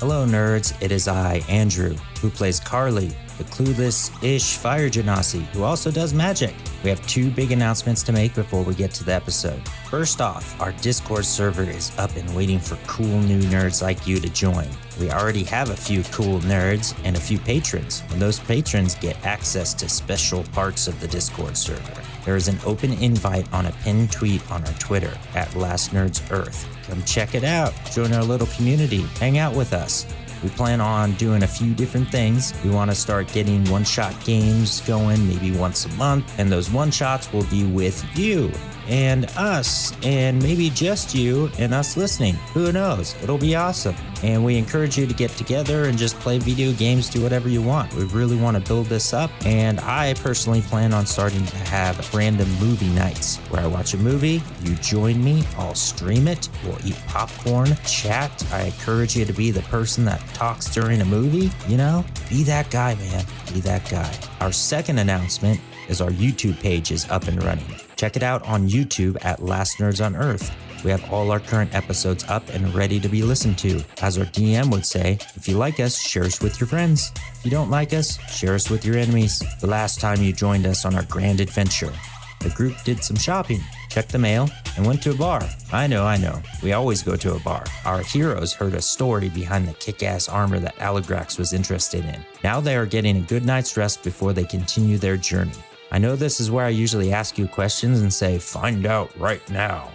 Hello nerds, it is I, Andrew, who plays Carly, the clueless-ish fire genasi who also does magic. We have two big announcements to make before we get to the episode. First off, our Discord server is up and waiting for cool new nerds like you to join. We already have a few cool nerds and a few patrons, and those patrons get access to special parts of the Discord server. There is an open invite on a pinned tweet on our Twitter at LastNerdsEarth. Come check it out. Join our little community. Hang out with us. We plan on doing a few different things. We want to start getting one-shot games going maybe once a month, and those one-shots will be with you and us, and maybe just you and us listening. Who knows? It'll be awesome. And we encourage you to get together and just play video games, do whatever you want. We really want to build this up, and I personally plan on starting to have random movie nights where I watch a movie, you join me, I'll stream it, we'll eat popcorn, chat. I encourage you to be the person that talks during a movie, you know? Be that guy, man. Be that guy. Our second announcement is our YouTube page is up and running. Check it out on YouTube at Last Nerds on Earth. We have all our current episodes up and ready to be listened to. As our DM would say, if you like us, share us with your friends. If you don't like us, share us with your enemies. The last time you joined us on our grand adventure, the group did some shopping, checked the mail, and went to a bar. I know. We always go to a bar. Our heroes heard a story behind the kick-ass armor that Aligrax was interested in. Now they are getting a good night's rest before they continue their journey. I know this is where I usually ask you questions and say, find out right now.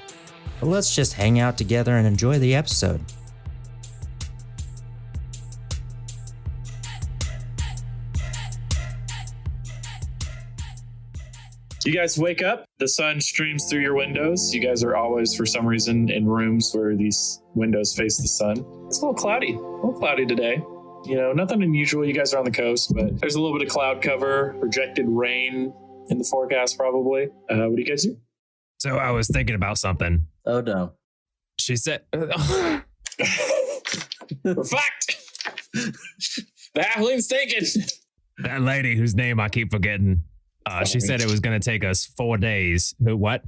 But let's just hang out together and enjoy the episode. You guys wake up, the sun streams through your windows. You guys are always, for some reason, in rooms where these windows face the sun. It's a little cloudy today. You know, nothing unusual. You guys are on the coast, but there's a little bit of cloud cover, projected rain in the forecast probably. What do you guys do? So I was thinking about something. Oh no. She said, For fact, the halfling's taken. that lady whose name I keep forgetting, she said it was going to take us 4 days. Who, what?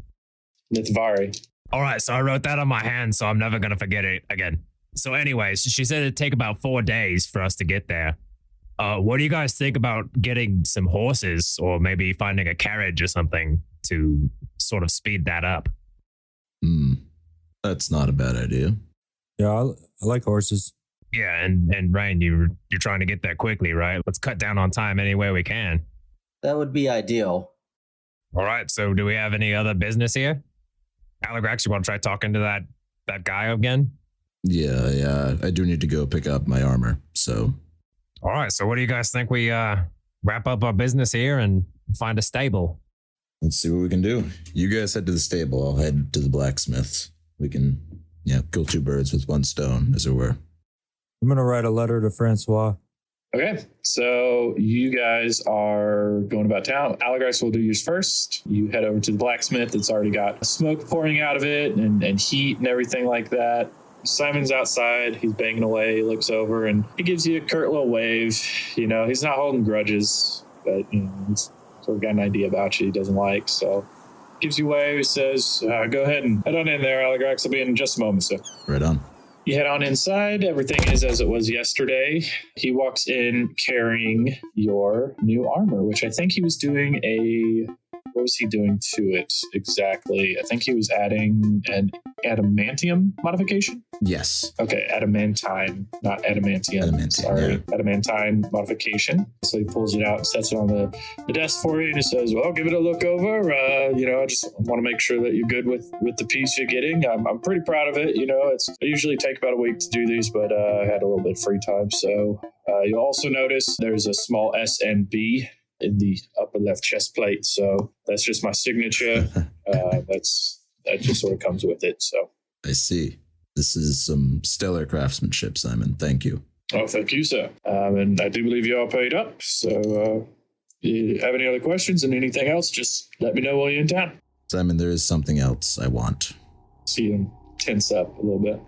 Nithvari. All right, so I wrote that on my hand, so I'm never going to forget it again. So anyways, she said it'd take about 4 days for us to get there. What do you guys think about getting some horses or maybe finding a carriage or something to sort of speed that up? That's not a bad idea. Yeah, I like horses. Yeah, and Ryan, you're trying to get there quickly, right? Let's cut down on time any way we can. That would be ideal. All right, so do we have any other business here? Aligrax, you want to try talking to that guy again? Yeah, I do need to go pick up my armor, so... All right, so what do you guys think we wrap up our business here and find a stable? Let's see what we can do. You guys head to the stable. I'll head to the blacksmith. We can, kill two birds with one stone, as it were. I'm going to write a letter to Francois. Okay, so you guys are going about town. Aligrax will do yours first. You head over to the blacksmith. It's already got smoke pouring out of it and heat and everything like that. Simon's outside. He's banging away. He looks over and he gives you a curt little wave. You know, he's not holding grudges, but he's sort of got an idea about you he doesn't like. So gives you a wave. He says, go ahead and head on in there. Aligrax will be in just a moment, sir. Right on. You head on inside. Everything is as it was yesterday. He walks in carrying your new armor, which I think he was doing what was he doing to it exactly? I think he was adding an adamantium modification. Yes. Okay, adamantine, not adamantium. Adamantine modification. So he pulls it out and sets it on the desk for you, and he says, well, give it a look over. I just want to make sure that you're good with the piece you're getting. I'm pretty proud of it. I usually take about a week to do these, but I had a little bit of free time. So you'll also notice there's a small S and B in the upper left chest plate. So that's just my signature. That just sort of comes with it. So I see. This is some stellar craftsmanship, Simon. Thank you. Oh, thank you, sir. And I do believe you are paid up. So you have any other questions and anything else, just let me know while you're in town. Simon, there is something else I want. See him tense up a little bit.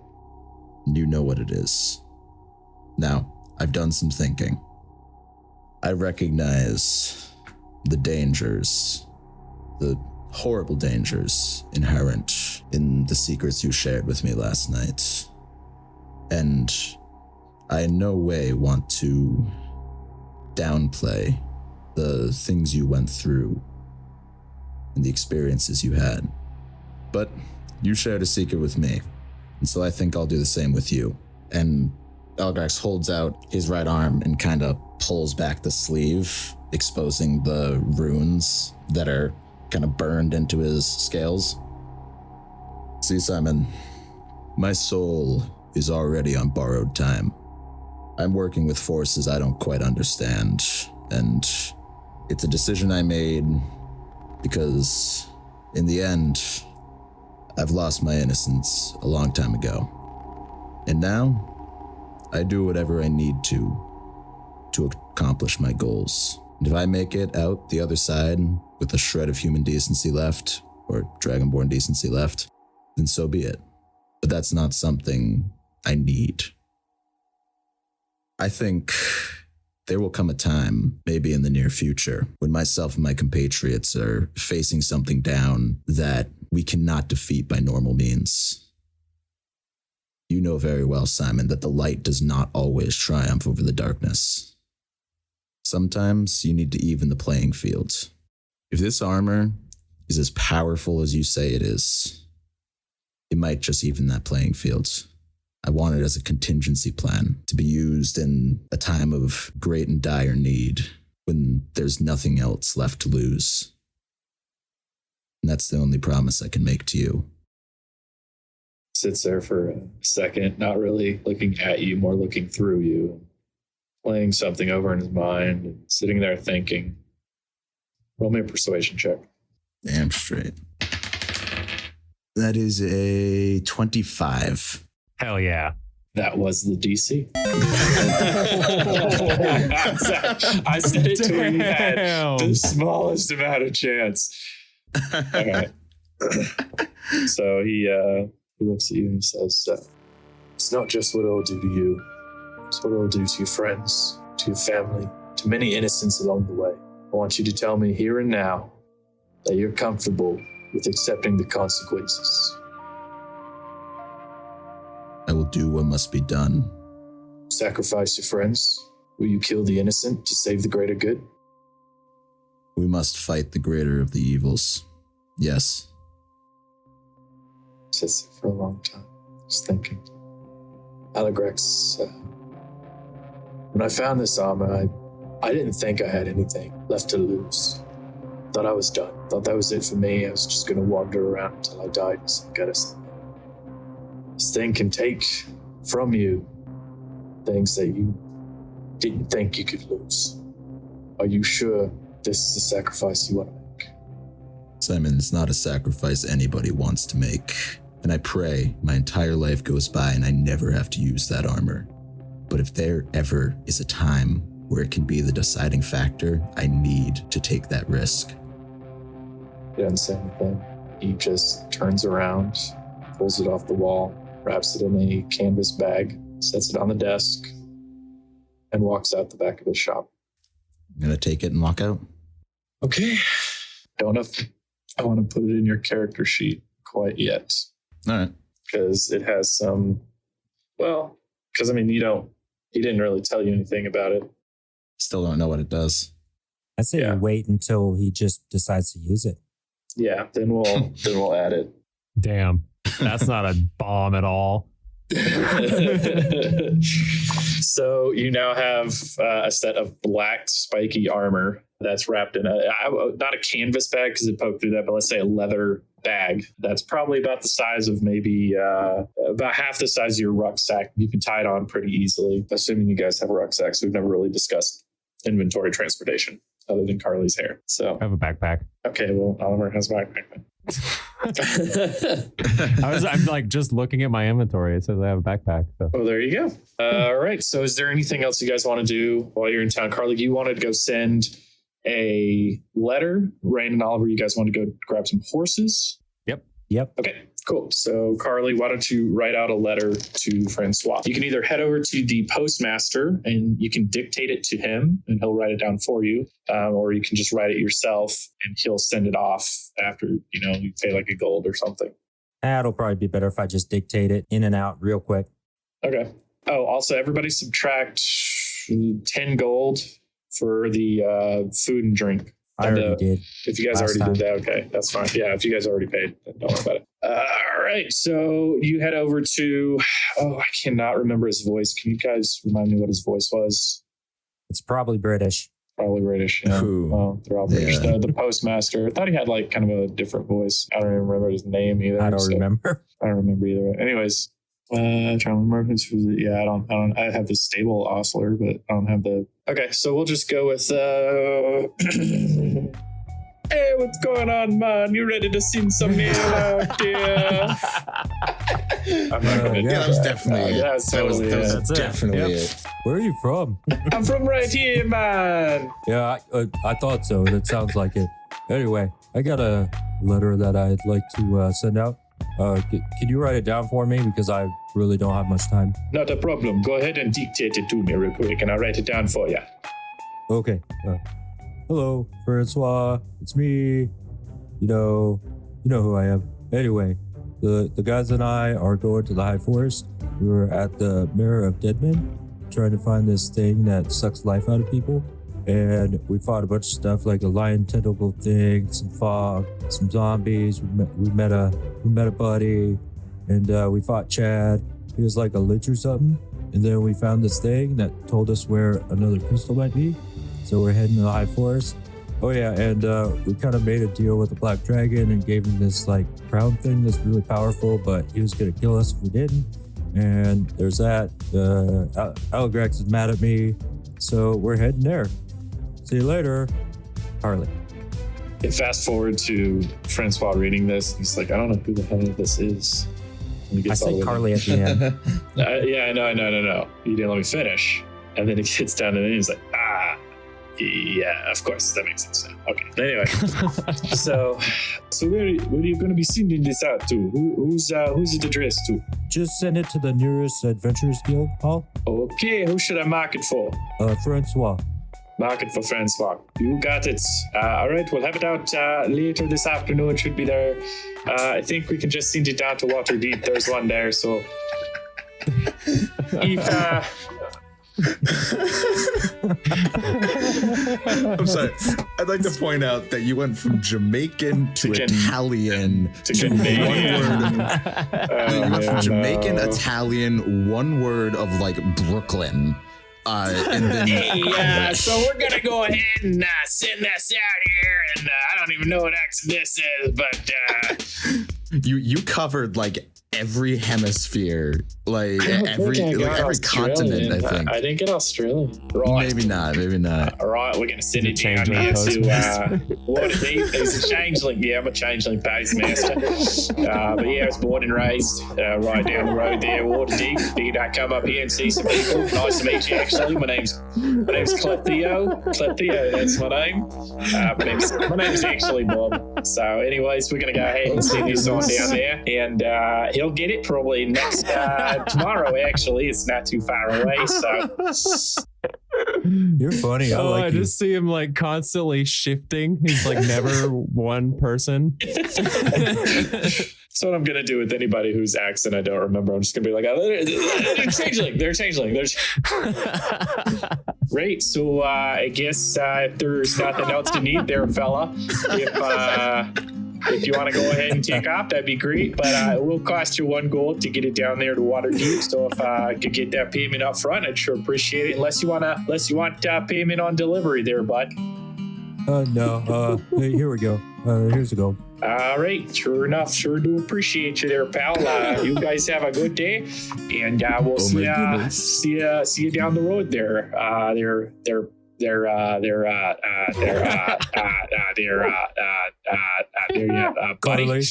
You know what it is. Now, I've done some thinking. I recognize the dangers, the horrible dangers inherent in the secrets you shared with me last night. And I in no way want to downplay the things you went through and the experiences you had. But you shared a secret with me, and so I think I'll do the same with you. And Elgrax holds out his right arm and kind of pulls back the sleeve, exposing the runes that are kind of burned into his scales. See, Simon, my soul is already on borrowed time. I'm working with forces I don't quite understand, and it's a decision I made because, in the end, I've lost my innocence a long time ago. And now, I do whatever I need to accomplish my goals. And if I make it out the other side with a shred of human decency left, or dragonborn decency left, then so be it. But that's not something I need. I think there will come a time, maybe in the near future, when myself and my compatriots are facing something down that we cannot defeat by normal means. You know very well, Simon, that the light does not always triumph over the darkness. Sometimes you need to even the playing field. If this armor is as powerful as you say it is, it might just even that playing field. I want it as a contingency plan to be used in a time of great and dire need when there's nothing else left to lose. And that's the only promise I can make to you. Sits there for a second, not really looking at you, more looking through you, playing something over in his mind, and sitting there thinking. Roll me a persuasion check. Damn straight. That is a 25. Hell yeah. That was the DC. I said it to where you had the smallest amount of chance. All right. So he looks at you and he says, it's not just what it'll do to you. It's what it'll do to your friends, to your family, to many innocents along the way. I want you to tell me here and now that you're comfortable with accepting the consequences. I will do what must be done. Sacrifice your friends? Will you kill the innocent to save the greater good? We must fight the greater of the evils. Yes. Sits there for a long time, just thinking. Alagrex, when I found this armor, I didn't think I had anything left to lose. Thought I was done. Thought that was it for me. I was just going to wander around until I died in some gutter. This thing can take from you things that you didn't think you could lose. Are you sure this is the sacrifice you want to make? Simon, it's not a sacrifice anybody wants to make. And I pray my entire life goes by and I never have to use that armor. But if there ever is a time where it can be the deciding factor, I need to take that risk. He doesn't say anything. He just turns around, pulls it off the wall, wraps it in a canvas bag, sets it on the desk, and walks out the back of his shop. I'm going to take it and walk out. Okay. Don't know if I want to put it in your character sheet quite yet. All right. Because it has some, well, because I mean, he didn't really tell you anything about it. Still don't know what it does. I say you wait until he just decides to use it. Yeah, then we'll add it. Damn. That's not a bomb at all. So you now have a set of black spiky armor that's wrapped in not a canvas bag because it poked through that, but let's say a leather bag that's probably about the size of maybe about half the size of your rucksack. You can tie it on pretty easily, assuming you guys have rucksacks. We've never really discussed inventory transportation other than Carly's hair. So I have a backpack. Okay, well, Oliver has a backpack then. I'm like just looking at my inventory. It says I have a backpack. So. Oh, there you go. All right. So is there anything else you guys want to do while you're in town? Carly, you wanted to go send a letter. Rain and Oliver, you guys want to go grab some horses? Yep. Okay, cool. So Carly, why don't you write out a letter to Francois? You can either head over to the postmaster and you can dictate it to him and he'll write it down for you. Or you can just write it yourself and he'll send it off after, you pay like a gold or something. It'll probably be better if I just dictate it in and out real quick. Okay. Oh, also, everybody subtract 10 gold for the food and drink. I already did. If you guys last already did that, okay, that's fine. Yeah, if you guys already paid, then don't worry about it. All right, so you head over to, I cannot remember his voice. Can you guys remind me what his voice was? It's probably British. Probably British, yeah. Well, they're all British. Yeah. The postmaster, I thought he had like kind of a different voice. I don't even remember his name either. I don't remember. I don't remember either. Anyways, trying to remember who's yeah, I don't. I have the stable ostler, but I don't have the. Okay, so we'll just go with. Hey, what's going on, man? You ready to sing some meal out here? I'm not gonna. That was definitely it. That was definitely it. Where are you from? I'm from right here, man. Yeah, I thought so. That sounds like it. Anyway, I got a letter that I'd like to send out. Can you write it down for me? Because I really don't have much time. Not a problem. Go ahead and dictate it to me real quick, and I'll write it down for you. Okay. Hello, Francois. It's me. You know who I am. Anyway, the guys and I are going to the High Forest. We were at the Mirror of Deadmen, trying to find this thing that sucks life out of people. And we fought a bunch of stuff like a lion tentacle thing, some fog, some zombies. We met a buddy, and we fought Chad. He was like a lich or something. And then we found this thing that told us where another crystal might be. So we're heading to the High Forest. Oh yeah, and we kind of made a deal with the Black Dragon and gave him this like crown thing that's really powerful, but he was gonna kill us if we didn't. And there's that. Aligrax is mad at me, so we're heading there. See you later, Carly. And fast forward to Francois reading this. He's like, I don't know who the hell this is. I said Carly at the end. Yeah, no. You didn't let me finish. And then it gets down to the end. He's like, yeah, of course. That makes sense now. Okay. Anyway, so where are you going to be sending this out to? Who's it addressed to? Just send it to the nearest Adventurers Guild, Paul. Okay. Who should I mark it for? Francois. Mark it for Francois. You got it. All right. We'll have it out later this afternoon. It should be there. I think we can just send it down to Waterdeep. There's one there. So if I'm sorry. I'd like to point out that you went from Jamaican to Italian to one word. You went from Jamaican, Italian, one word of like Brooklyn. And then so we're gonna go ahead and send this out here, and I don't even know what accent this is, but you covered like every hemisphere, like every continent. I think I didn't get Australia. Right. Maybe not. All right, we're gonna send it down here to Waterdeep. He's a changeling. Yeah, I'm a changeling postmaster. But yeah, I was born and raised right down the road there, Waterdeep. Figured I'd come up here and see some people. Nice to meet you. Actually, my name's Clethio. Clethio, that's my name. My name's actually Bob. So, anyways, we're gonna go ahead and send this on down there, and he'll get it probably next tomorrow. Actually, it's not too far away. So. You're funny. I just see him like constantly shifting. He's like never one person. That's what I'm gonna do with anybody whose accent I don't remember. I'm just gonna be like, they're changeling. Great. So I guess if there's nothing else to need there, fella, if you want to go ahead and take off, that'd be great. But it will cost you 1 gold to get it down there to Waterdeep. So if I could get that payment up front, I'd sure appreciate it. Unless you want payment on delivery there, bud. No. Here we go. Here's a gold. All right. Sure enough. Sure do appreciate you there, pal. You guys have a good day, and we'll see you down the road there. Buddy.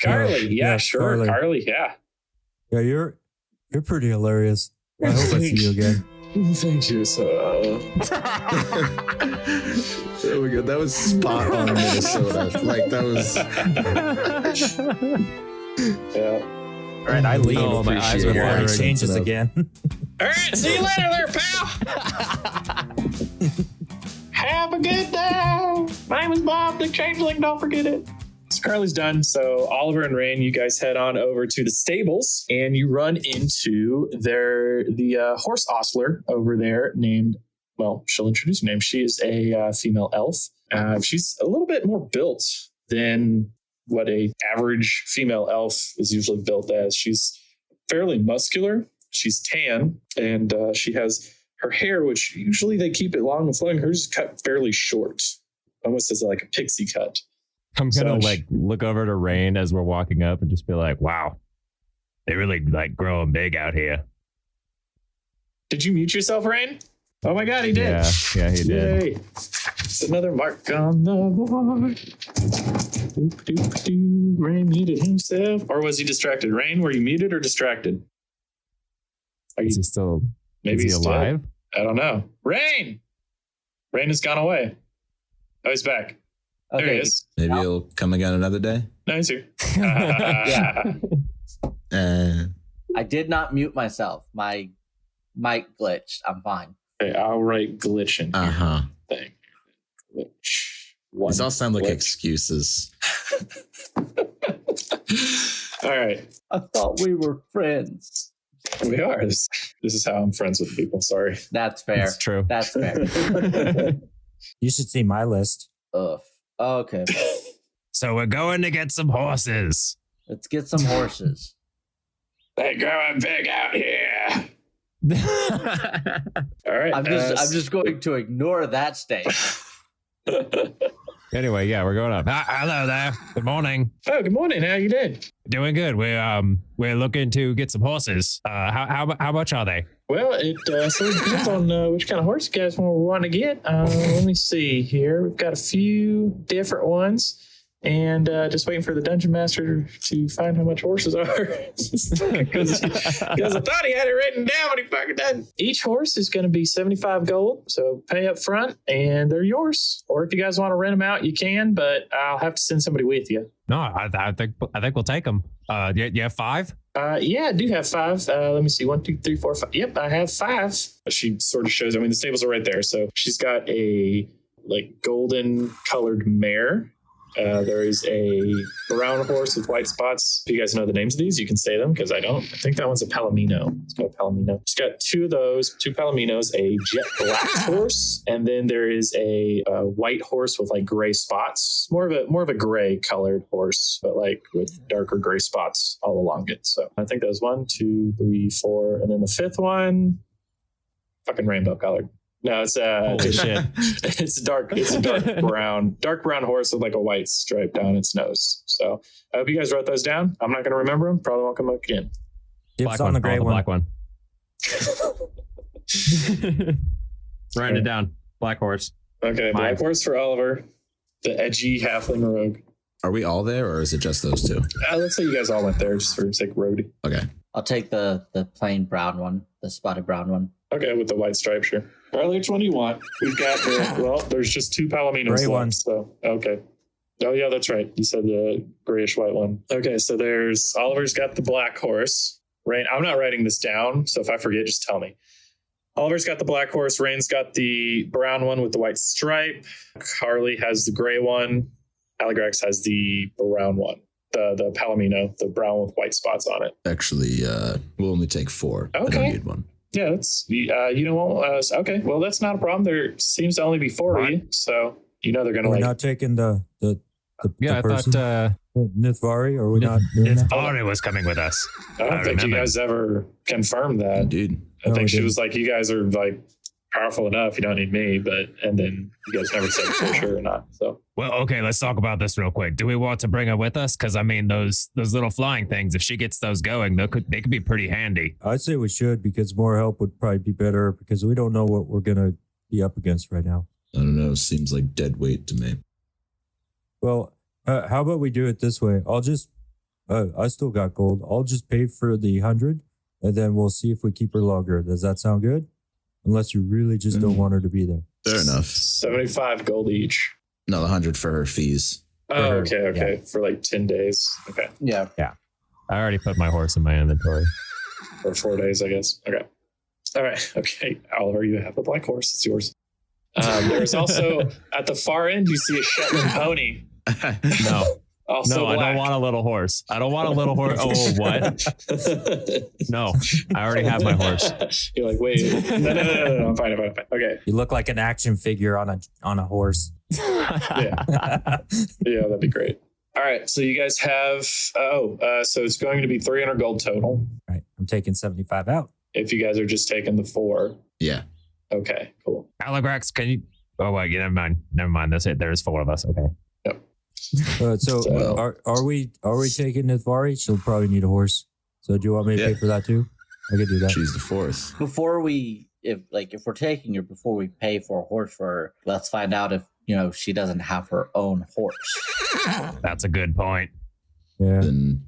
Carly. Yeah, sure. Carly. Yeah. Yeah, you're pretty hilarious. I hope I see you again. Thank you. So. There we go. That was spot on Minnesota. Like that was. Yeah. All right, I leave. Oh, my eyes are before it watering. changes again. All right, see you later there, pal. Have a good day. My name is Bob the Changeling. Don't forget it. Carly's done. So Oliver and Rain, you guys head on over to the stables and you run into the horse ostler over there named, well, she'll introduce her name. She is a female elf. She's a little bit more built than what a average female elf is usually built as. She's fairly muscular. She's tan, and she has her hair, which usually they keep it long and flowing. Hers is cut fairly short, almost as like a pixie cut. I'm gonna look over to Rain as we're walking up and just be like, "Wow, they really like growing big out here." Did you mute yourself, Rain? Oh my God, he did. Yeah, he did. Yay. It's another mark on the board. Doop, doop, doop. Rain muted himself. Or was he distracted? Rain, were you muted or distracted? Is he still maybe he's alive? Dead? I don't know. Rain has gone away. Oh, he's back. Okay. There he is. Maybe he'll come again another day. No, he's here. Yeah. Uh, I did not mute myself. My mic glitched. I'm fine. Okay, I'll write glitch in here. Thing. Glitch. These all sound like glitch. excuses. All right. I thought we were friends. We are. This is how I'm friends with people. Sorry. That's fair. That's true. That's fair. You should see my list. Ugh. Okay. So we're going to get some horses. Let's get some horses. They're growing big out here. All right. I'm just going to ignore that statement. Anyway, yeah, we're going up. Hello there. Good morning. Oh, good morning. How you doing? Doing good. We're looking to get some horses. How much are they? Well, it depends on which kind of horse you guys want to get. Let me see here. We've got a few different ones. And just waiting for the dungeon master to find how much horses are. Because I thought he had it written down, but he fucking doesn't. Each horse is going to be 75 gold. So pay up front and they're yours. Or if you guys want to rent them out, you can, but I'll have to send somebody with you. No, I think we'll take them. You have 5? Yeah, I do have 5. Let me see. 1, 2, 3, 4, 5. Yep, I have 5. She sort of shows, the stables are right there. So she's got a like golden colored mare. There is a brown horse with white spots. If you guys know the names of these, you can say them because I don't. I think that one's a Palomino. It's called Palomino. She's got 2 of those, 2 Palominos, a jet black horse, and then there is a white horse with like gray spots. More of a gray colored horse, but like with darker gray spots all along it. So I think that was 1, 2, 3, 4, and then the 5th one, fucking rainbow colored. No, it's Holy shit. It's a dark brown horse with like a white stripe down its nose. So I hope you guys wrote those down. I'm not going to remember them. Probably won't come up again. Dibs on the gray one. Black one. Writing it down. Black horse. Okay, black horse for Oliver, the edgy halfling rogue. Are we all there, or is it just those 2? Let's say you guys all went there just for sake of roadie. Okay. I'll take the plain brown one, the spotted brown one. Okay, with the white stripe, sure. Charlie, which one do you want? We've got there's just 2 Palominos gray left. One. So okay. Oh yeah, that's right. You said the grayish white one. Okay, so there's Oliver's got the black horse. Rain, I'm not writing this down, so if I forget, just tell me. Oliver's got the black horse. Rain's got the brown one with the white stripe. Carly has the gray one. Aligrax has the brown one. The Palomino, the brown with white spots on it. Actually, we'll only take 4. I Okay. don't need one. Yeah, that's you don't want. Okay, well that's not a problem. There seems to only be 4 of you, so they're gonna We're like. not taking the Yeah, I person? thought Nithvari, or we're not doing that? Nithvari was coming with us. I don't think you remember. guys ever confirmed that. Indeed. I No, think we she didn't. was like, you guys are like powerful enough. You don't need me, and then you guys never said for sure or not. So Well, okay, let's talk about this real quick. Do we want to bring her with us? Because those little flying things, if she gets those going, they could be pretty handy. I'd say we should, because more help would probably be better, because we don't know what we're going to be up against right now. I don't know. Seems like dead weight to me. Well, how about we do it this way? I'll just, I still got gold. I'll just pay for the 100, and then we'll see if we keep her longer. Does that sound good? Unless you really just don't want her to be there. Fair enough. 75 gold each. No, 100 for her fees. Oh, her, okay. For like 10 days. Okay. Yeah. I already put my horse in my inventory. Or 4 days, I guess. Okay. All right. Okay. Oliver, you have the black horse. It's yours. There's also, at the far end, you see a Shetland pony. No. Also no, black. I don't want a little horse. I don't want a little horse. Oh, what? No, I already have my horse. You're like, wait, no, I'm fine. Okay. You look like an action figure on a horse. Yeah, that'd be great. All right, so you guys have, so it's going to be 300 gold total. All right, I'm taking 75 out. If you guys are just taking the 4. Yeah. Okay, cool. Aligrax, can you? Oh wait, never mind. That's it. There's 4 of us. Okay. Yep. So are we taking Nithvari? She'll probably need a horse. So do you want me to pay for that too? I could do that. She's the 4th. Before we, if we're taking her, before we pay for a horse for her, let's find out if she doesn't have her own horse. That's a good point. Yeah. Then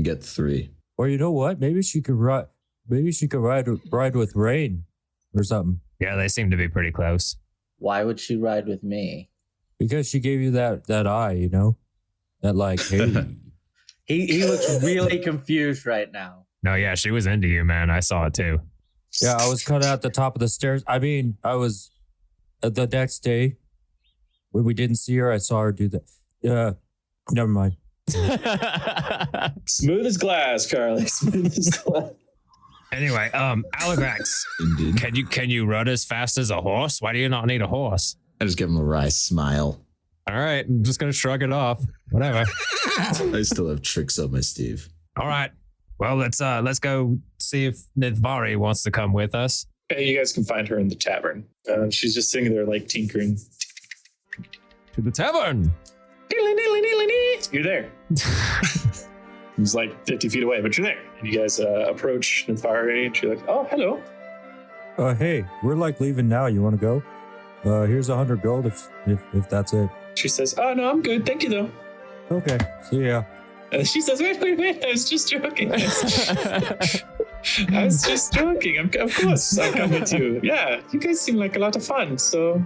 get 3. Or you know what? Maybe she could ride. Maybe she could ride with Rain or something. Yeah, they seem to be pretty close. Why would she ride with me? Because she gave you that eye, that like, hey. He looks really confused right now. No, yeah, she was into you, man. I saw it too. Yeah, I was cut at the top of the stairs. I mean, I was the next day when we didn't see her. I saw her do that. Never mind. Smooth as glass, Carly. Smooth as glass. Anyway, Aligrax, Indeed. can you run as fast as a horse? Why do you not need a horse? I just give him a wry smile. All right, I'm just gonna shrug it off. Whatever. I still have tricks up my sleeve. All right. Well, let's go see if Nithvari wants to come with us. Okay, you guys can find her in the tavern. She's just sitting there like tinkering. To the tavern. You're there. He's like 50 feet away, but you're there. And you guys approach Nithvari, and she's like, oh, hello. Hey, we're like leaving now. You want to go? Here's 100 gold if that's it. She says, oh, no, I'm good. Thank you, though. Okay, see ya. And she says, wait. I was just joking. I was just joking. Of course, I'll come with you. Yeah, you guys seem like a lot of fun. So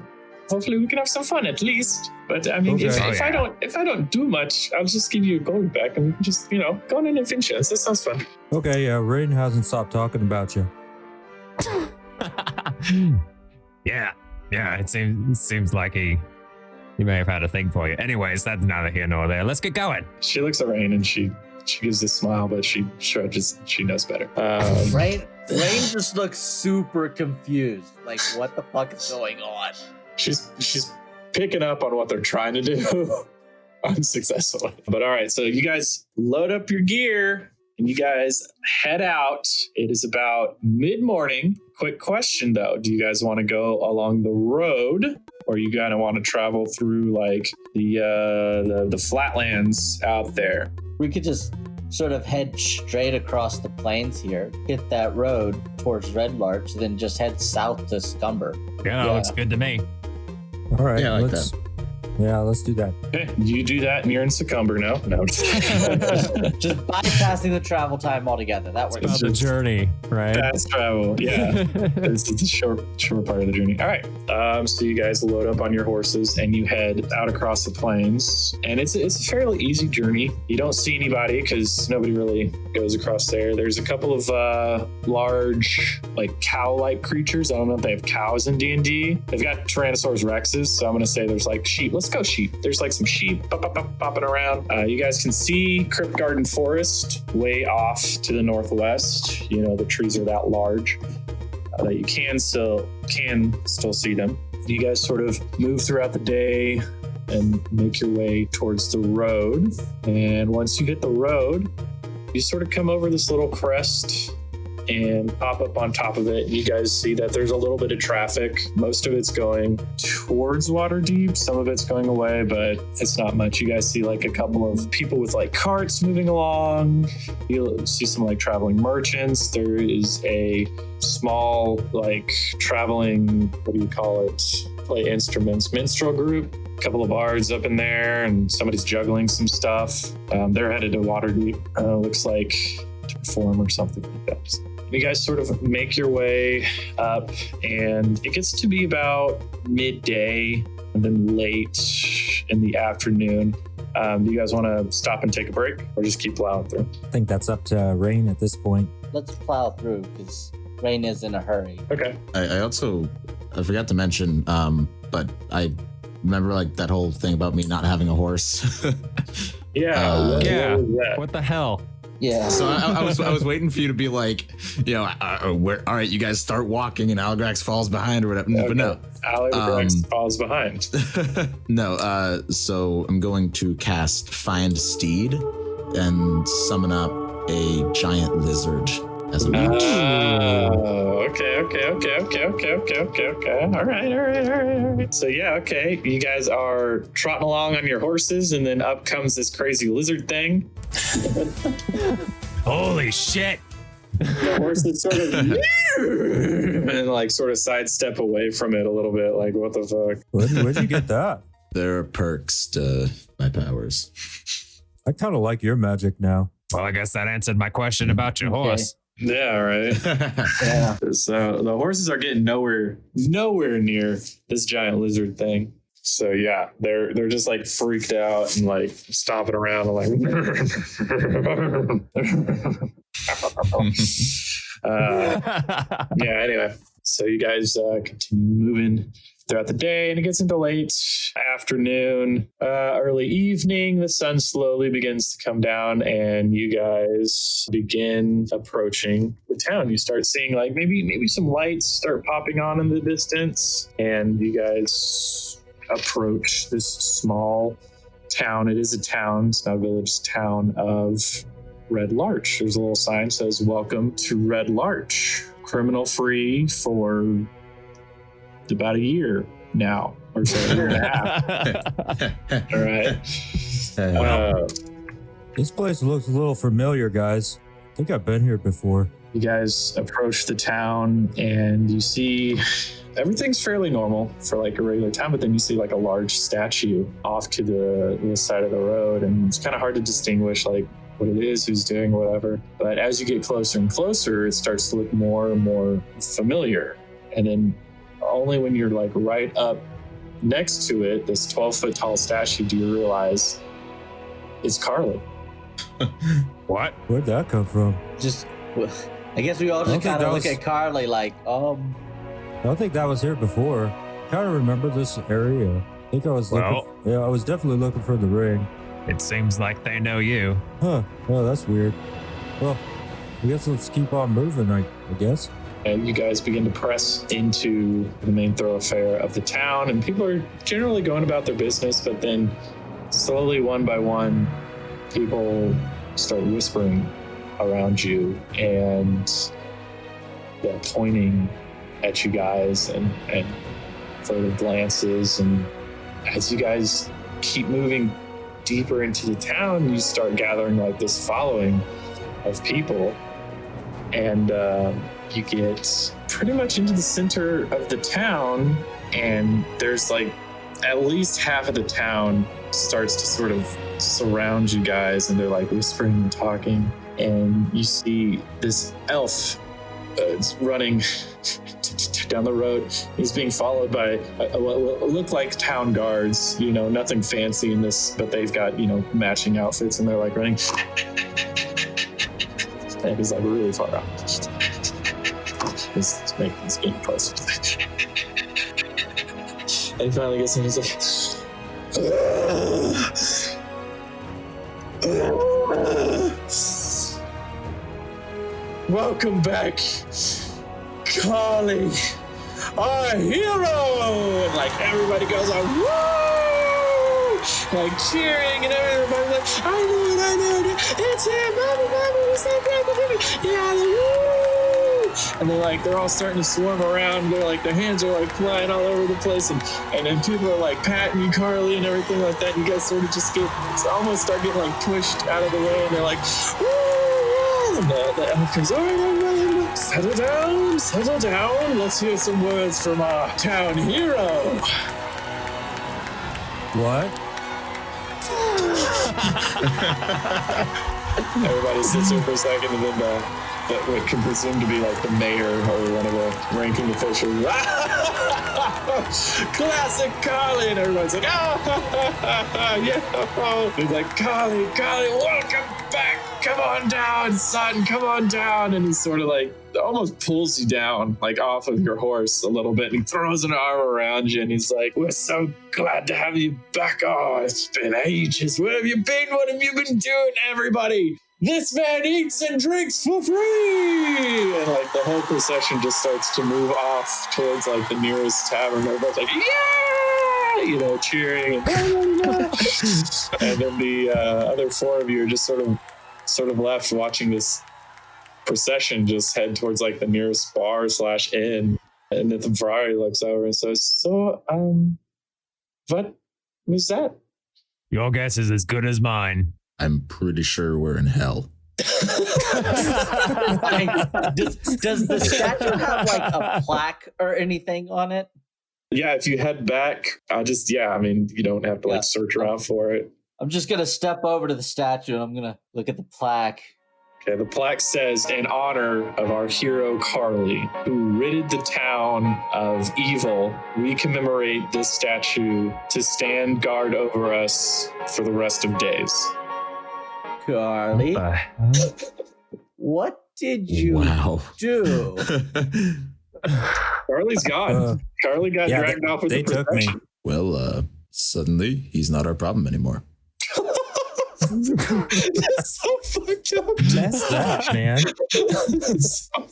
hopefully we can have some fun at least. But I mean, Okay. if I don't do much, I'll just give you gold back and just, go on an adventure. That sounds fun. Okay, yeah, Rain hasn't stopped talking about you. Yeah. It seems like he may have had a thing for you. Anyways, that's neither here nor there. Let's get going. She looks at Rain and she gives this smile, but she shrugs. She knows better. Rain just looks super confused. Like, what the fuck is going on? She's picking up on what they're trying to do unsuccessfully. But all right, so you guys load up your gear and you guys head out. It is about mid-morning. Quick question though, do you guys want to go along the road, or you kind of want to travel through like the flatlands out there? We could just sort of head straight across the plains here, hit that road towards Red Larch, then just head south to Scumber. Yeah, that looks good to me. All right, Yeah, I like let's do that. Okay, you do that and you're in Succumber now. No, Just bypassing the travel time altogether. That works. About the journey, right? fast travel. Yeah, this is the short part of the journey. All right, so you guys load up on your horses and you head out across the plains, and it's a fairly easy journey. You don't see anybody because nobody really goes across there. There's a couple of large, like cow-like creatures. I don't know if they have cows in D&D. They've got Tyrannosaurus Rexes, so I'm gonna say there's like sheep. Let's go sheep. There's like some sheep popping around. You guys can see Crypt Garden Forest way off to the northwest. The trees are that large that you can still see them. You guys sort of move throughout the day and make your way towards the road. And once you hit the road, you sort of come over this little crest and pop up on top of it. And you guys see that there's a little bit of traffic. Most of it's going towards Waterdeep. Some of it's going away, but it's not much. You guys see like a couple of people with like carts moving along. You'll see some like traveling merchants. There is a small like traveling, what do you call it? Play instruments, minstrel group. A couple of bards up in there, and somebody's juggling some stuff. They're headed to Waterdeep. Looks like to perform or something like that. You guys sort of make your way up, and it gets to be about midday and then late in the afternoon. Do you guys want to stop and take a break or just keep plowing through? I think that's up to Rain at this point. Let's plow through because Rain is in a hurry. Okay. I forgot to mention, but I remember like that whole thing about me not having a horse. Yeah. What was that? What the hell? Yeah. So I was waiting for you to be like, all right, you guys start walking, and Algrax falls behind or whatever. Okay. But no, Alex falls behind. no. So I'm going to cast Find Steed and summon up a giant lizard as a mount. Okay. All right. So yeah, okay. You guys are trotting along on your horses, and then up comes this crazy lizard thing. Holy shit! The horses sort of and like sort of sidestep away from it a little bit. Like, what the fuck? Where'd you get that? There are perks to my powers. I kind of like your magic now. Well, I guess that answered my question about your horse. Yeah, right. Yeah. So the horses are getting nowhere near this giant lizard thing. So yeah, they're just like freaked out and like stomping around and like yeah, anyway. So you guys continue moving throughout the day, and it gets into late afternoon, early evening. The sun slowly begins to come down, and you guys begin approaching the town. You start seeing like maybe some lights start popping on in the distance, and you guys approach this small town. It is a town. It's not a village. It's a town of Red Larch. There's a little sign that says, "Welcome to Red Larch. Criminal free for about a year now, or so, a year and a half." All right. This place looks a little familiar, guys. I think I've been here before. You guys approach the town, and you see everything's fairly normal for like a regular town, but then you see like a large statue off to the side of the road, and it's kind of hard to distinguish like what it is, who's doing whatever. But as you get closer and closer, it starts to look more and more familiar. And then only when you're like right up next to it, this 12-foot tall statue, do you realize it's Carly. What? Where'd that come from? I guess we all just kind of look at Carly like, I don't think that was here before. I kind of remember this area. I think I was I was definitely looking for the ring. It seems like they know you. Huh. Oh, that's weird. Well, I guess let's keep on moving, I guess. And you guys begin to press into the main thoroughfare of the town, and people are generally going about their business, but then slowly, one by one, people start whispering around you and pointing at you guys and further glances. And as you guys keep moving deeper into the town, you start gathering like this following of people, and you get pretty much into the center of the town, and there's like at least half of the town starts to sort of surround you guys, and they're like whispering and talking, and you see this elf running down the road. He's being followed by what look like town guards, nothing fancy in this, but they've got, matching outfits, and they're like running. And he's like really far out. It's getting closer. And he finally gets in, he's like, "Welcome back, Carly, our hero!" And like everybody goes like, "Woo!" Like cheering, and everybody's like, I knew it, it's him, Mama, we're so grateful to you. Yeah, woo! And they're all starting to swarm around. They're like, their hands are like flying all over the place, and then people are like patting you, Carly, and everything like that. And you guys sort of just almost start getting like pushed out of the way, and they're like, "Woo!" And the elf comes, "All right, everybody, settle down. Let's hear some words from our town hero." What? Everybody sits there for a second, and then what can presume to be like the mayor or one of the ranking officials. Classic Carly, and everybody's like, yeah. He's like, Carly, welcome back. come on down, son, come on down. And he sort of like almost pulls you down, like off of your horse a little bit. And he throws an arm around you and he's like, we're so glad to have you back. Oh, it's been ages. Where have you been? What have you been doing, everybody? This man eats and drinks for free. And like the whole procession just starts to move off towards like the nearest tavern. Everybody's like, yeah, you know, cheering. And then the other four of you are just sort of left watching this procession just head towards like the nearest bar / inn. And then the Ferrari looks over and says, so, what was that? Your guess is as good as mine. I'm pretty sure we're in hell. Does the statue have like a plaque or anything on it? Yeah, if you head back, you don't have to like search around for it. I'm just going to step over to the statue and I'm going to look at the plaque. Okay, the plaque says, in honor of our hero Carly, who ridded the town of evil, we commemorate this statue to stand guard over us for the rest of days. Carly, what did you do? Carly's gone. Carly got dragged off with the procession. Me. Well, suddenly he's not our problem anymore. That's so fucked up. That's that, man.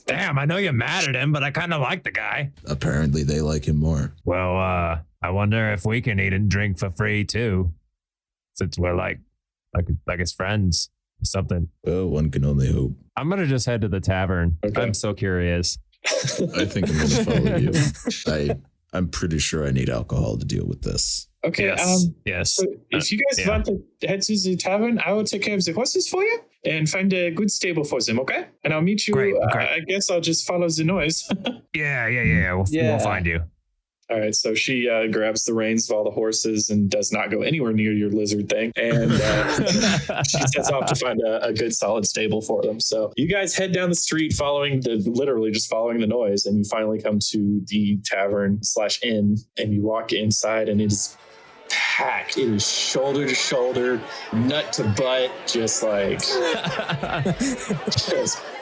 Damn, I know you're mad at him, but I kind of like the guy. Apparently they like him more. Well, I wonder if we can eat and drink for free too, since we're like his friends or something. Well, one can only hope. I'm gonna just head to the tavern. Okay. I'm so curious. I think I'm gonna follow you. I'm pretty sure I need alcohol to deal with this. Okay. Yes. So if you guys want to head to the tavern, I will take care of the horses for you and find a good stable for them. Okay. And I'll meet you. Great. I guess I'll just follow the noise. Yeah. We'll find you. All right. So she grabs the reins of all the horses and does not go anywhere near your lizard thing. And she sets off to find a good solid stable for them. So you guys head down the street literally just following the noise. And you finally come to the tavern / inn and you walk inside and it is packed. It is shoulder to shoulder, nut to butt, just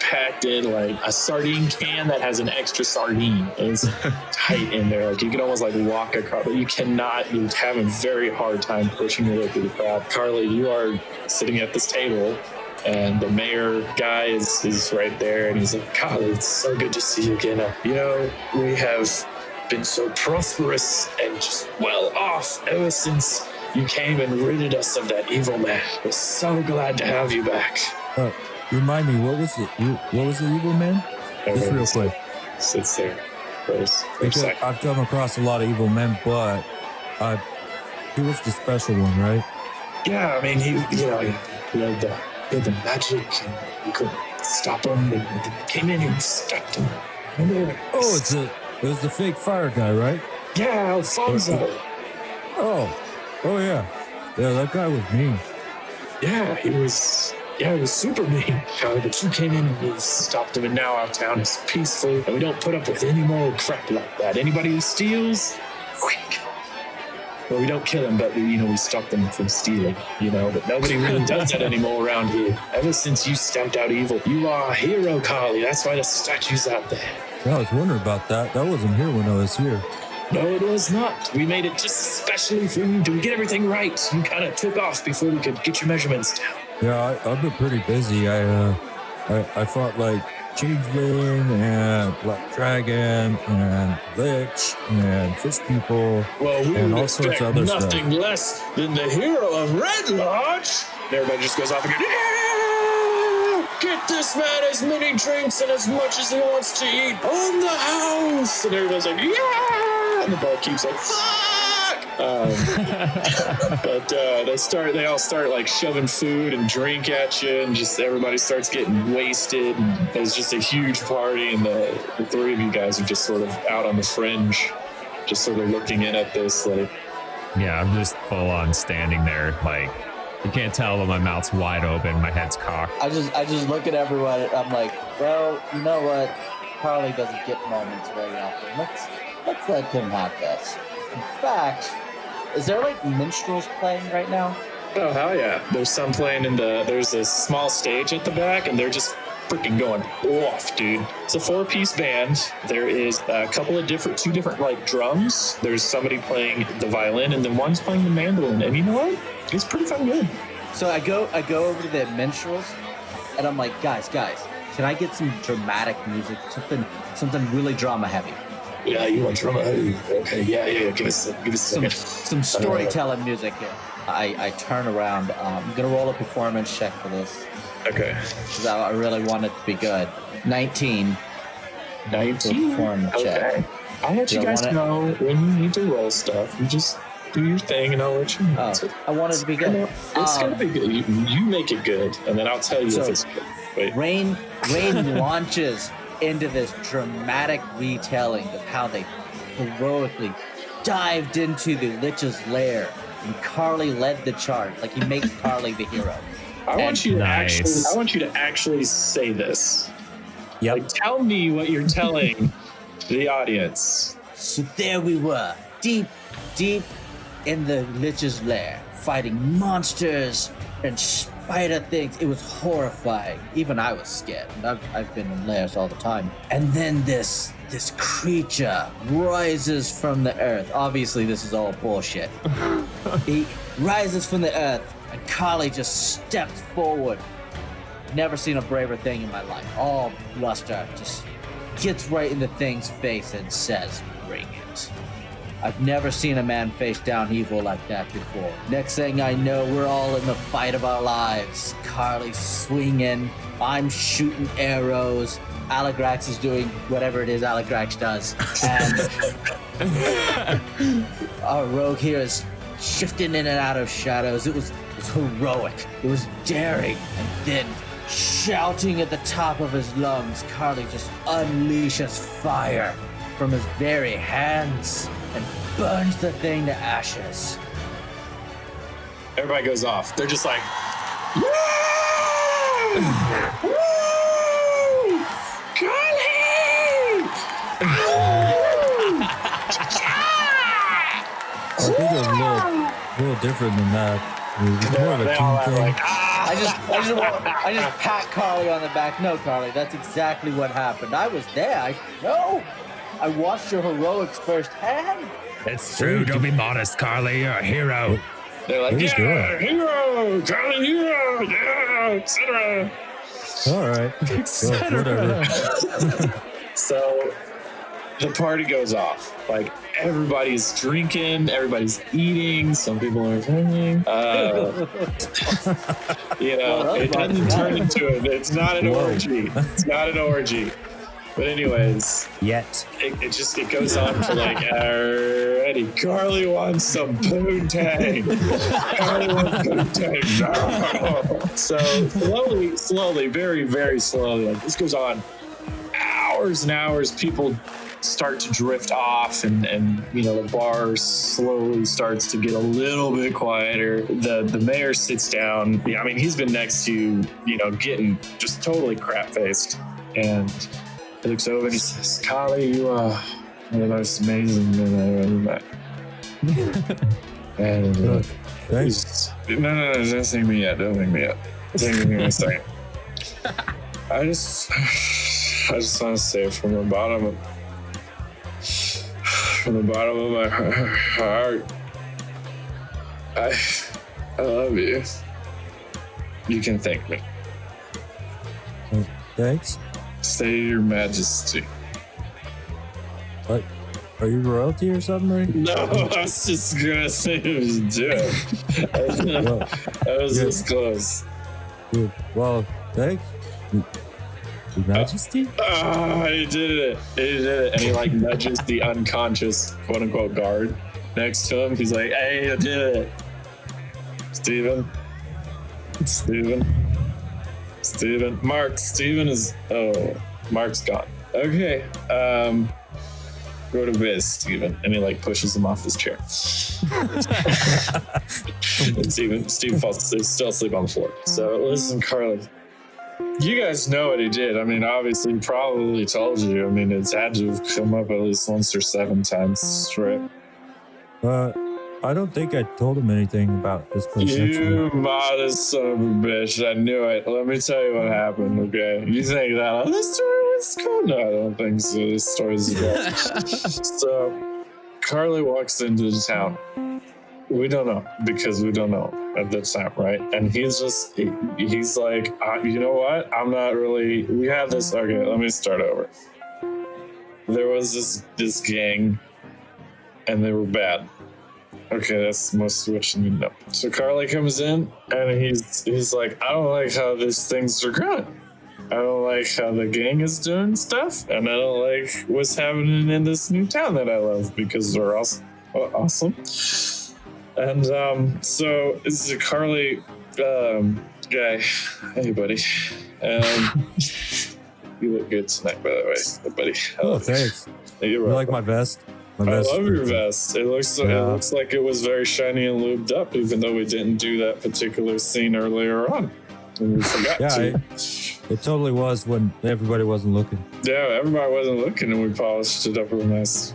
packed in like a sardine can that has an extra sardine. And it's tight in there. Like you can almost like walk across, but you cannot. You have a very hard time pushing your way through the crowd. Carly, you are sitting at this table. And the mayor guy is right there. And he's like, Carly, it's so good to see you again. We have been so prosperous and just well off ever since you came and ridded us of that evil man. We're so glad to have you back. Remind me, what was the evil man? Just real quick. Sits there for a second. I've come across a lot of evil men, but he was the special one, right? Yeah, I mean, he had the magic and you couldn't stop him. And he came in and stopped him. It was the fake fire guy, right? Yeah, Alfonso. Oh yeah. Yeah, that guy was mean. Yeah, he was super mean. But you came in and you stopped him, and now our town is peaceful, and we don't put up with any more crap like that. Anybody who steals, well, we don't kill them, but we stop them from stealing, but nobody really does that anymore around here. Ever since you stamped out evil, you are a hero, Carly. That's why the statue's out there. Yeah, I was wondering about that. That wasn't here when I was here. No, it was not. We made it just especially for you to get everything right. You kind of took off before we could get your measurements down. Yeah, I've been pretty busy. I fought like Changeling and Black Dragon and Lich and Fish People. Well, we and would all sorts of expect other nothing stuff. less than the hero of Red Larch. And everybody just goes off again. Get this man as many drinks and as much as he wants to eat on the house. And everybody's like, yeah! And the bar keeps like, fuck! But they all start like shoving food and drink at you, and just everybody starts getting wasted. And there's just a huge party, and the three of you guys are just sort of out on the fringe, just sort of looking in at this. Like, yeah, I'm just full on standing there, like, you can't tell, but my mouth's wide open, my head's cocked. I just look at everyone. I'm like, well, you know what? Carly doesn't get moments very often. Let's let him have this. In fact, is there like minstrels playing right now? Oh, hell yeah. There's some playing there's a small stage at the back, and they're just freaking going off, dude. It's a 4-piece band. There is a couple of two different like drums. There's somebody playing the violin, and then one's playing the mandolin. And you know what? It's pretty fucking good. So I go over to the minstrels, and I'm like, guys, can I get some dramatic music? Something really drama heavy. Yeah, you want drama? Okay, yeah. Give us a second. Some storytelling music here. I turn around. I'm gonna roll a performance check for this. Okay. Because I really want it to be good. 19. 19? Performance check. I'll let you guys know when you need to roll stuff. You just do your thing, and I'll let you know. I want it to be good. It's gonna be good. You make it good, and then I'll tell you if it's good. Wait. Rain launches into this dramatic retelling of how they heroically dived into the Lich's lair, and Carly led the charge. Like, he makes Carly the hero. I want you to actually say this. Yep. Like, tell me what you're telling the audience. So there we were, deep in the Lich's lair, fighting monsters and spider things. It was horrifying. Even I was scared. I've been in lairs all the time. And then this creature rises from the earth. Obviously, this is all bullshit. He rises from the earth, and Carly just steps forward. Never seen a braver thing in my life. All bluster, just gets right in the thing's face and says, "Bring it." I've never seen a man face down evil like that before. Next thing I know, we're all in the fight of our lives. Carly's swinging, I'm shooting arrows, Aligrax is doing whatever it is Aligrax does, and our rogue here is shifting in and out of shadows. It was heroic, it was daring, and then shouting at the top of his lungs, Carly just unleashes fire from his very hands and burns the thing to ashes. Everybody goes off. They're just like, woo! Woo! Carly! I think it was a little different than that. It was more of a team thing. Like, I just pat Carly on the back. No, Carly, that's exactly what happened. I was there. I watched your heroics firsthand. It's true. Don't be modest, Carly. You're a hero. they're like, He's yeah, hero, Carly, hero, yeah, etc. All right. Well, whatever. So the party goes off. Like, everybody's drinking, everybody's eating, some people are drinking. It doesn't turn into it. It's not an orgy. It's not an orgy. But anyways, Yet. it goes on for like, alrighty, Carly wants some poontang. Carly wants poontang. No. So slowly, very, very slowly, like, this goes on hours and hours. People start to drift off, and the bar slowly starts to get a little bit quieter. The mayor sits down. Yeah, I mean, he's been next to, getting just totally crap-faced, and he looks over and he says, "Carly, you are one of the most amazing men I've ever met." And Thanks. no, don't sing me yet. Don't sing me yet. Sing me in a second. I just want to say from the bottom of my heart, I love you. You can thank me. Thanks. Say your majesty. What? Are you royalty or something, right? No, I was just gonna say it was Jeff. I was this close. Dude, well, thanks. Your Majesty? He did it. And he like nudges the unconscious quote unquote guard next to him. He's like, "Hey, I did it. Steven. Mark, Steven is, Mark's gone. Okay. Go to bed, Steven." And he like pushes him off his chair. And Steven falls asleep, still asleep on the floor. So listen, Carly, you guys know what he did. I mean, obviously, he probably told you. I mean, it's had to have come up at least once or 7 times straight. I don't think I told him anything about this place. You modest son of a bitch. I knew it. Let me tell you what happened, okay? You think that, oh, this story was cool? No, I don't think so. This story's about. So, Carly walks into the town. We don't know, because we don't know at the time, right? And he's like, you know what? I'm not really, we have this, okay, let me start over. There was this gang, and they were bad. Okay, that's most of what you need to know. So Carly comes in, and he's like, I don't like how these things are going. I don't like how the gang is doing stuff, and I don't like what's happening in this new town that I love, because they're awesome. And so this is a Carly guy. Hey, buddy. You look good tonight, by the way, buddy. Oh, thanks. You like my vest? I love your vest. It looks like it was very shiny and lubed up, even though we didn't do that particular scene earlier on. And we forgot to. It totally was when everybody wasn't looking. Yeah, everybody wasn't looking, and we polished it up real nice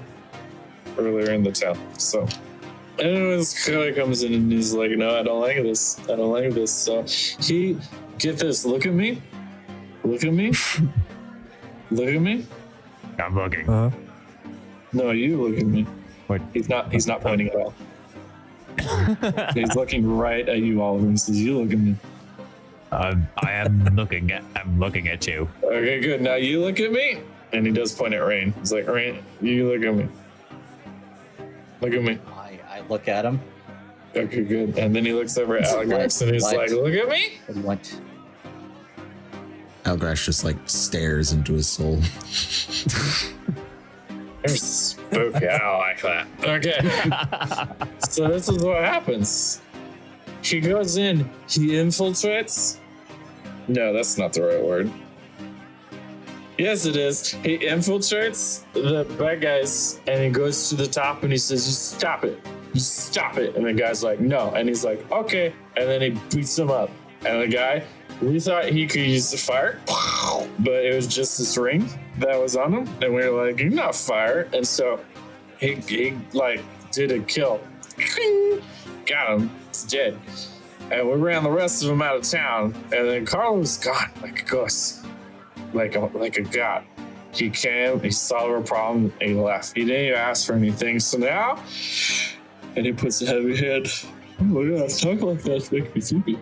earlier in the town. So, anyways, Carly comes in and he's like, no, I don't like this. I don't like this. So get this, look at me. Look at me. Look at me. I'm looking. No, you look at me. What? He's not pointing at all. He's looking right at you, Oliver, and says, you look at me. I'm looking at you. Okay, good. Now you look at me. And he does point at Rain. He's like, Rain, you look at me. Look at me. I look at him. Okay, good. And then he looks over at Algrax and he's like, look at me. What? Algrax just like stares into his soul. You're spooky. I don't like that. Okay. So this is what happens. He goes in, he infiltrates. No, that's not the right word. Yes, it is. He infiltrates the bad guys and he goes to the top and he says, you stop it. You stop it. And the guy's like, no. And he's like, okay. And then he beats him up. And the guy, we thought he could use the fire, but it was just this ring that was on him. And we were like, you're not fire. And so he like did a kill. Got him. He's dead. And we ran the rest of them out of town. And then Carl was gone like a ghost, like a god. He came, he saw the problem, and he left. He didn't even ask for anything. So now, and he puts a heavy hand. Oh my God, talk like that, it's making me sleepy.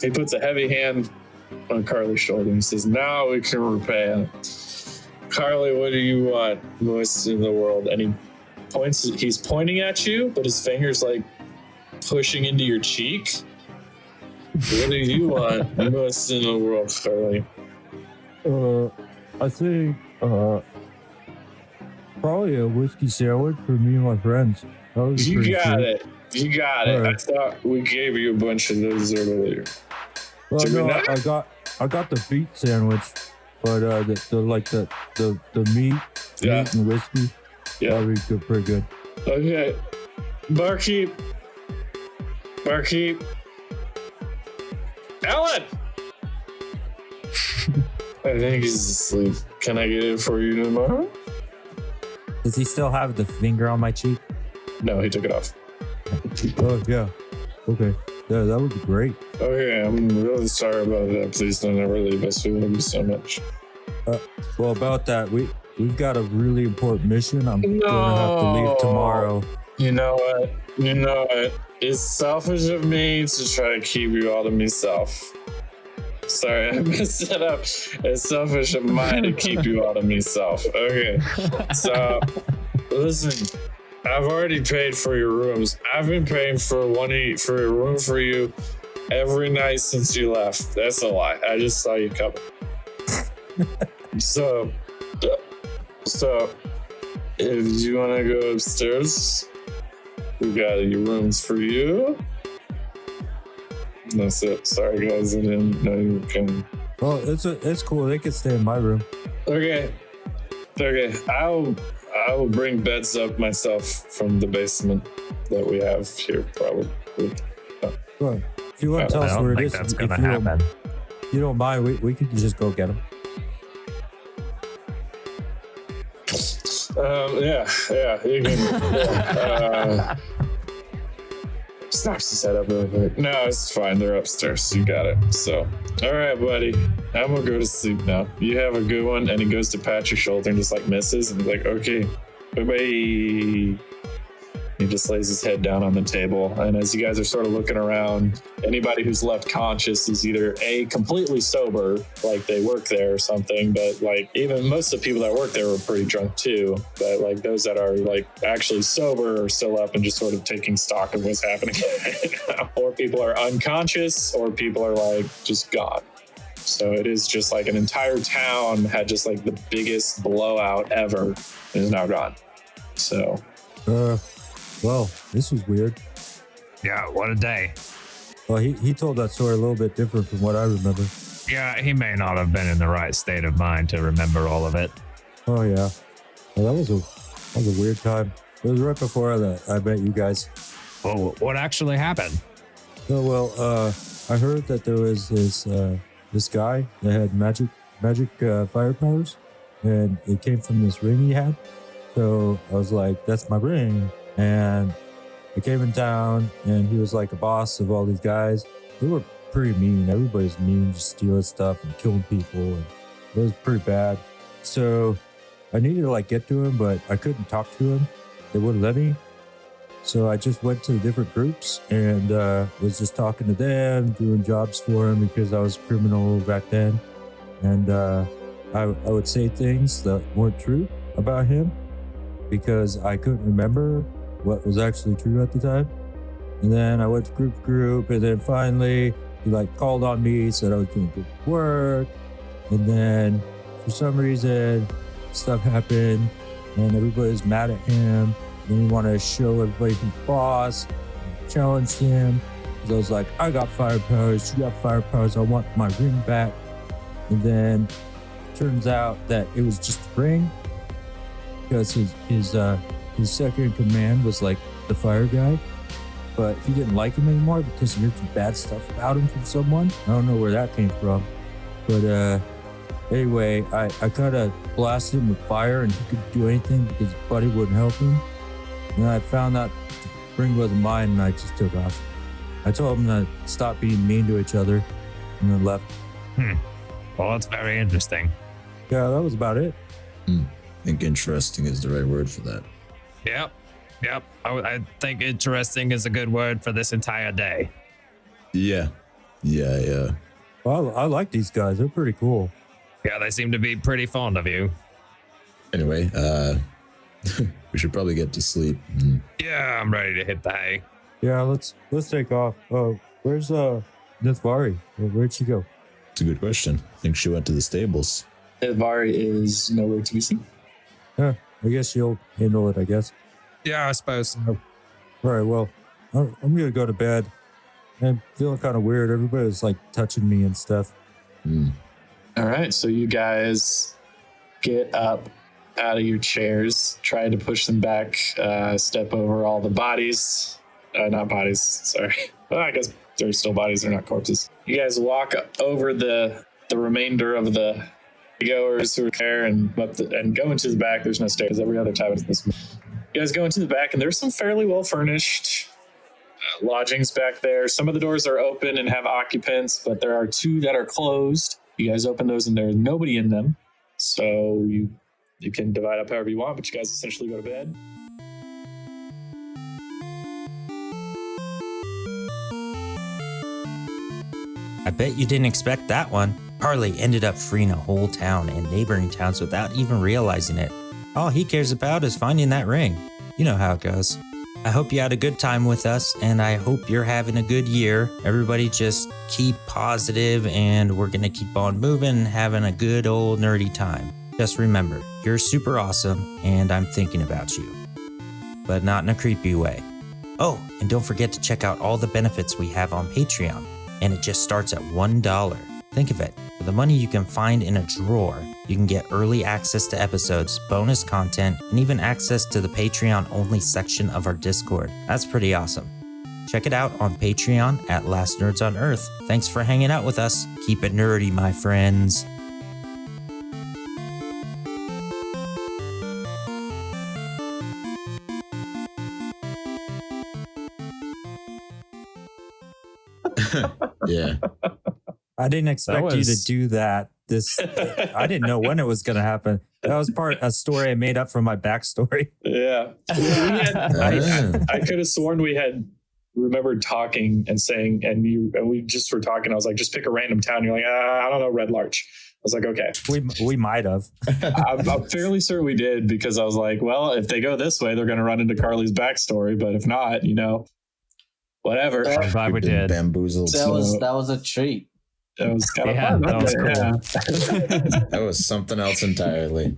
He puts a heavy hand on Carly's shoulder and he says, now we can repay him. Carly, what do you want most in the world? And he's pointing at you, but his finger's like pushing into your cheek. What do you want most in the world, Carly? I think probably a whiskey sandwich for me and my friends. You got it. You got it. Right. I thought we gave you a bunch of those earlier. Well, no, I got the beef sandwich, but the meat and whiskey, that'd be good, pretty good. Okay, barkeep, Ellen. I think he's asleep. Can I get it for you tomorrow? Does he still have the finger on my cheek? No, he took it off. Oh, yeah. Okay. Yeah, that would be great. Okay, I'm really sorry about that. Please don't ever leave us. We love you so much. Well, about that, we've got a really important mission. I'm gonna have to leave tomorrow. You know what? It's selfish of me to try to keep you all to myself. Sorry, I messed it up. It's selfish of mine to keep you all to myself. Okay, so listen. I've already paid for your rooms. I've been paying for a room for you every night since you left. That's a lie. I just saw you coming. So if you want to go upstairs, we got your rooms for you. That's it. Sorry, guys. I didn't know you were coming. Well, it's cool. They can stay in my room. Okay. I will bring beds up myself from the basement that we have here, probably. Well, if you want to tell us where it is, that's gonna happen. If you don't mind, we could just go get them. Yeah, you can. snaps his head up really quick. No, it's fine. They're upstairs. You got it. So, all right, buddy. I'm gonna go to sleep now. You have a good one. And he goes to pat your shoulder and just like misses and he's like, okay, bye-bye. He just lays his head down on the table. And as you guys are sort of looking around, anybody who's left conscious is either A, completely sober, like they work there or something, but like even most of the people that work there were pretty drunk too. But like those that are like actually sober are still up and just sort of taking stock of what's happening. Or people are unconscious or people are like just gone. So it is just like an entire town had just like the biggest blowout ever and is now gone. So. Well, this was weird. Yeah, what a day. Well, he told that story a little bit different from what I remember. Yeah, he may not have been in the right state of mind to remember all of it. Oh, yeah. Well, that was a weird time. It was right before I met you guys. Well, what actually happened? Oh, well, I heard that there was this guy that had magic fire powers, and it came from this ring he had. So I was like, that's my ring. And I came in town, and he was like a boss of all these guys. They were pretty mean. Everybody's mean, just stealing stuff and killing people, and it was pretty bad. So I needed to like get to him, but I couldn't talk to him. They wouldn't let me. So I just went to the different groups and was just talking to them, doing jobs for them because I was a criminal back then. And I would say things that weren't true about him because I couldn't remember what was actually true at the time. And then I went to group, and then finally he like called on me, said I was doing good work. And then for some reason stuff happened and everybody's mad at him. And he wanted to show everybody who's boss. I challenged him because I was like, I got fire powers, you got fire powers, I want my ring back. And then it turns out that it was just a ring because his second in command was like the fire guy, but he didn't like him anymore because he heard some bad stuff about him from someone. I don't know where that came from. But anyway, I kind of blasted him with fire and he couldn't do anything because his buddy wouldn't help him. And I found out the ring wasn't mine and I just took off. I told him to stop being mean to each other and then left. Well, that's very interesting. Yeah, that was about it. I think interesting is the right word for that. Yep. I think interesting is a good word for this entire day. Yeah. Well, I like these guys. They're pretty cool. Yeah, they seem to be pretty fond of you. Anyway, we should probably get to sleep. Yeah, I'm ready to hit the hay. Yeah, let's take off. Where's Nithvari? Where'd she go? It's a good question. I think she went to the stables. Vari is nowhere to be seen. Yeah, I guess she'll handle it, I guess. Yeah, I suppose. All right, well, I'm going to go to bed. I'm feeling kind of weird. Everybody's like touching me and stuff. All right, so you guys get up out of your chairs, try to push them back, step over all the bodies. Not bodies, sorry. Well, I guess they're still bodies, they're not corpses. You guys walk over the remainder of the goers who are there and go into the back. There's no stairs. Every other time it's this. You guys go into the back, and there's some fairly well furnished lodgings back there. Some of the doors are open and have occupants, but there are two that are closed. You guys open those, and there's nobody in them. So you can divide up however you want, but you guys essentially go to bed. I bet you didn't expect that one. Harley ended up freeing a whole town and neighboring towns without even realizing it. All he cares about is finding that ring. You know how it goes. I hope you had a good time with us, and I hope you're having a good year. Everybody just keep positive, and we're gonna keep on moving and having a good old nerdy time. Just remember, you're super awesome, and I'm thinking about you. But not in a creepy way. Oh, and don't forget to check out all the benefits we have on Patreon, and it just starts at $1. Think of it. For the money you can find in a drawer, you can get early access to episodes, bonus content, and even access to the Patreon-only section of our Discord. That's pretty awesome. Check it out on Patreon at Last Nerds on Earth. Thanks for hanging out with us. Keep it nerdy, my friends. Yeah. I didn't expect you to do that. I didn't know when it was going to happen. That was a story I made up from my backstory. Yeah. I could have sworn we had remembered talking and saying, and we just were talking. I was like, just pick a random town. You're like, I don't know, Red Larch. I was like, okay. We might have. I'm fairly certain we did, because I was like, well, if they go this way, they're going to run into Carly's backstory. But if not, whatever. I'm glad we did. Bamboozled. That was a treat. That was kind of fun. That was cool. That was something else entirely.